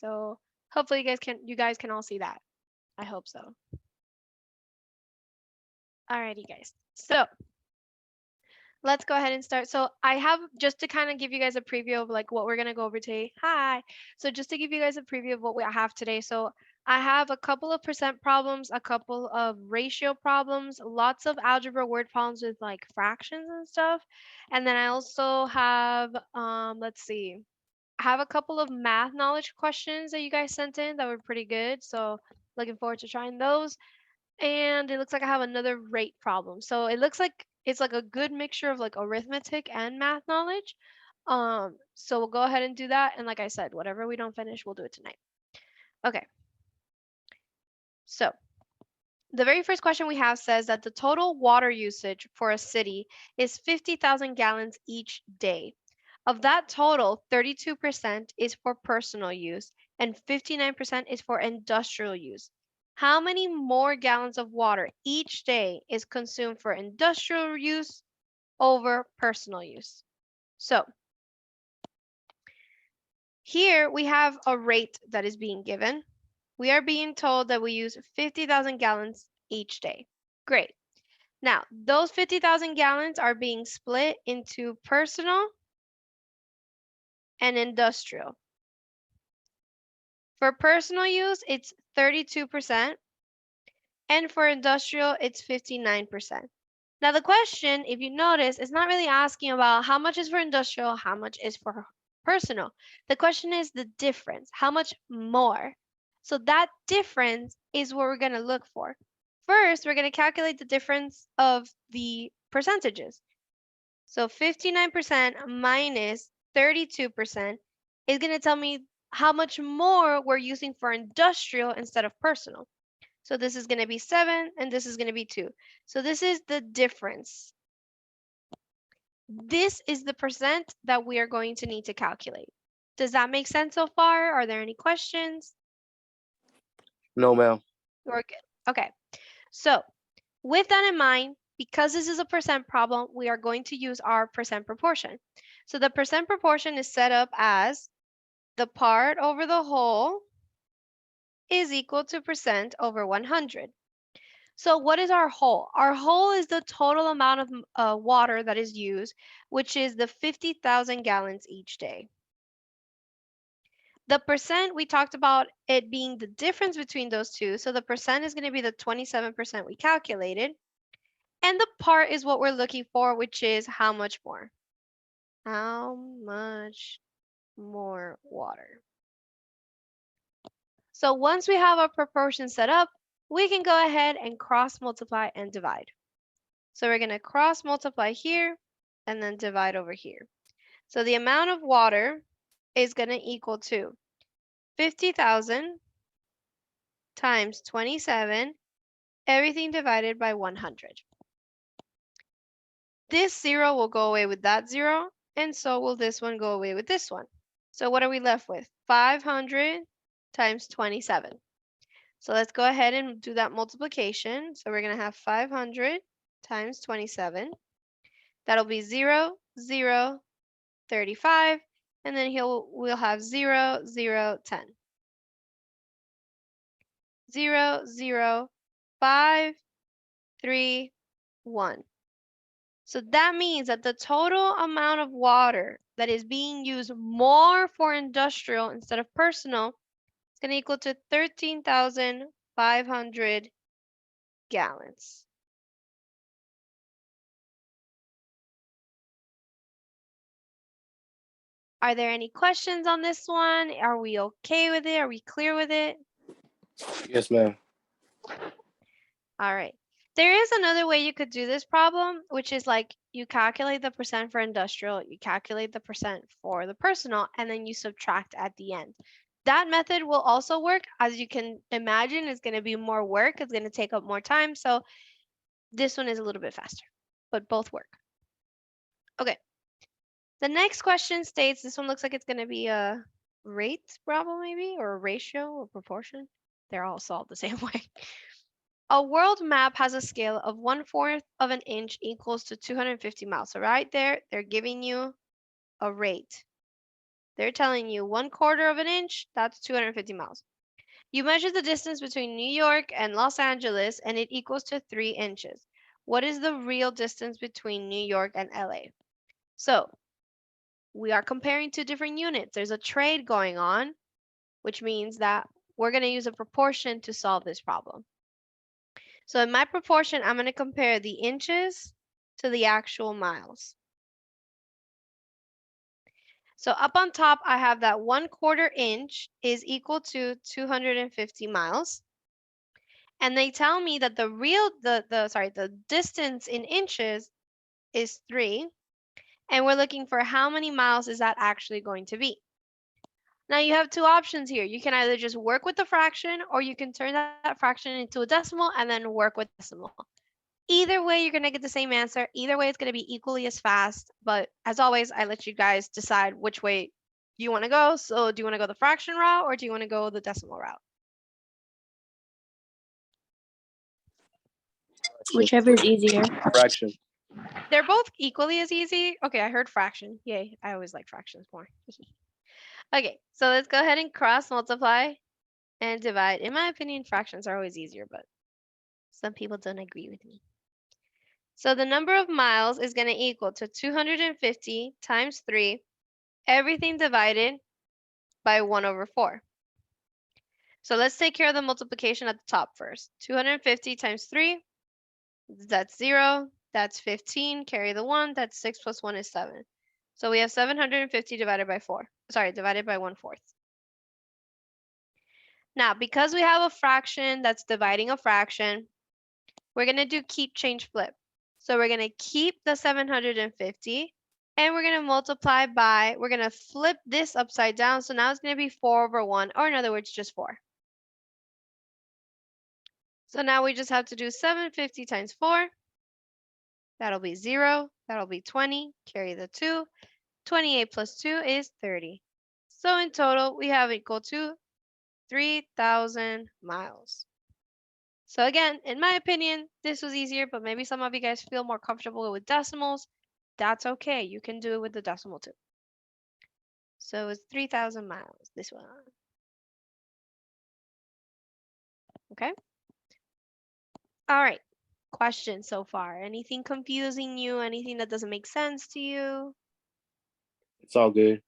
So hopefully you guys can all see that. I hope so. Alrighty, guys. So let's go ahead and start. So I have, just to kind of give you guys a preview of like what we're gonna go over today. Hi. So just to give you guys a preview of what we have today. So I have a couple of percent problems, a couple of ratio problems, lots of algebra word problems with like fractions and stuff. And then I also have, let's see, I have a couple of math knowledge questions that you guys sent in that were pretty good. So looking forward to trying those. And it looks like I have another rate problem. So it looks like it's like a good mixture of like arithmetic and math knowledge. So we'll go ahead and do that. And like I said, whatever we don't finish, we'll do it tonight. Okay. So the very first question we have says that the total water usage for a city is 50,000 gallons each day. Of that total, 32% is for personal use and 59% is for industrial use. How many more gallons of water each day is consumed for industrial use over personal use? So here we have a rate that is being given. We are being told that we use 50,000 gallons each day. Great. Now, those 50,000 gallons are being split into personal and industrial. For personal use, it's 32%, and for industrial, it's 59%. Now, the question, if you notice, is not really asking about how much is for industrial, how much is for personal. The question is the difference, how much more. So that difference is what we're going to look for. First, we're going to calculate the difference of the percentages. So 59% minus 32% is going to tell me how much more we're using for industrial instead of personal. So this is going to be 7 and this is going to be 2. So this is the difference. This is the percent that we are going to need to calculate. Does that make sense so far? Are there any questions? No, ma'am. We're good. Okay. So with that in mind, because this is a percent problem, we are going to use our percent proportion. So the percent proportion is set up as the part over the whole is equal to percent over 100. So what is our whole? Our whole is the total amount of water that is used, which is the 50,000 gallons each day. The percent, we talked about it being the difference between those two. So the percent is going to be the 27% we calculated. And the part is what we're looking for, which is how much more? How much more water? So once we have our proportion set up, we can go ahead and cross multiply and divide. So we're going to cross multiply here and then divide over here. So the amount of water is going to equal to 50,000 times 27, everything divided by 100. This 0 will go away with that 0, and so will this one go away with this one. So what are we left with? 500 times 27. So let's go ahead and do that multiplication. So we're going to have 500 times 27. That'll be 0, 0, 35, and then we'll have 0, 0, 10. 0, 0, 5, 3, 1. So that means that the total amount of water that is being used more for industrial instead of personal is going to equal to 13,500 gallons. Are there any questions on this one? Are we okay with it? Are we clear with it? Yes, ma'am. All right. There is another way you could do this problem, which is like you calculate the percent for industrial, you calculate the percent for the personal, and then you subtract at the end. That method will also work. As you can imagine, it's going to be more work. It's going to take up more time. So this one is a little bit faster, but both work. Okay. The next question states, this one looks like it's going to be a rate problem maybe, or a ratio or proportion. They're all solved the same way. A world map has a scale of 1/4 of an inch equals to 250 miles. So right there, they're giving you a rate. They're telling you 1/4 of an inch, that's 250 miles. You measure the distance between New York and Los Angeles and it equals to 3 inches. What is the real distance between New York and LA? So we are comparing two different units. There's a trade going on, which means that we're going to use a proportion to solve this problem. So in my proportion, I'm going to compare the inches to the actual miles. So up on top, I have that 1/4 inch is equal to 250 miles. And they tell me that the distance in inches is 3. And we're looking for how many miles is that actually going to be. Now you have two options here. You can either just work with the fraction or you can turn that fraction into a decimal and then work with the decimal. Either way, you're going to get the same answer. Either way, it's going to be equally as fast. But as always, I let you guys decide which way you want to go. So do you want to go the fraction route or do you want to go the decimal route? Whichever is easier. Fraction. They're both equally as easy. Okay, I heard fraction. Yay, I always like fractions more. Okay, so let's go ahead and cross multiply and divide. In my opinion, fractions are always easier, but some people don't agree with me. So the number of miles is going to equal to 250 times 3, everything divided by 1/4. So let's take care of the multiplication at the top first. 250 times 3, that's 0. That's 15, carry the 1, that's 6 plus 1 is 7. So we have 750 divided by 4. Sorry, divided by 1/4. Now, because we have a fraction that's dividing a fraction, we're going to do keep, change, flip. So we're going to keep the 750 and we're going to multiply by, we're going to flip this upside down. So now it's going to be 4/1, or in other words, just 4. So now we just have to do 750 times 4. That'll be 0. That'll be 20. Carry the 2. 28 plus 2 is 30. So in total, we have equal to 3,000 miles. So again, in my opinion, this was easier, but maybe some of you guys feel more comfortable with decimals. That's okay. You can do it with the decimal too. So it's 3,000 miles, this one. Okay. All right. Questions so far? Anything confusing you? Anything that doesn't make sense to you? It's all good.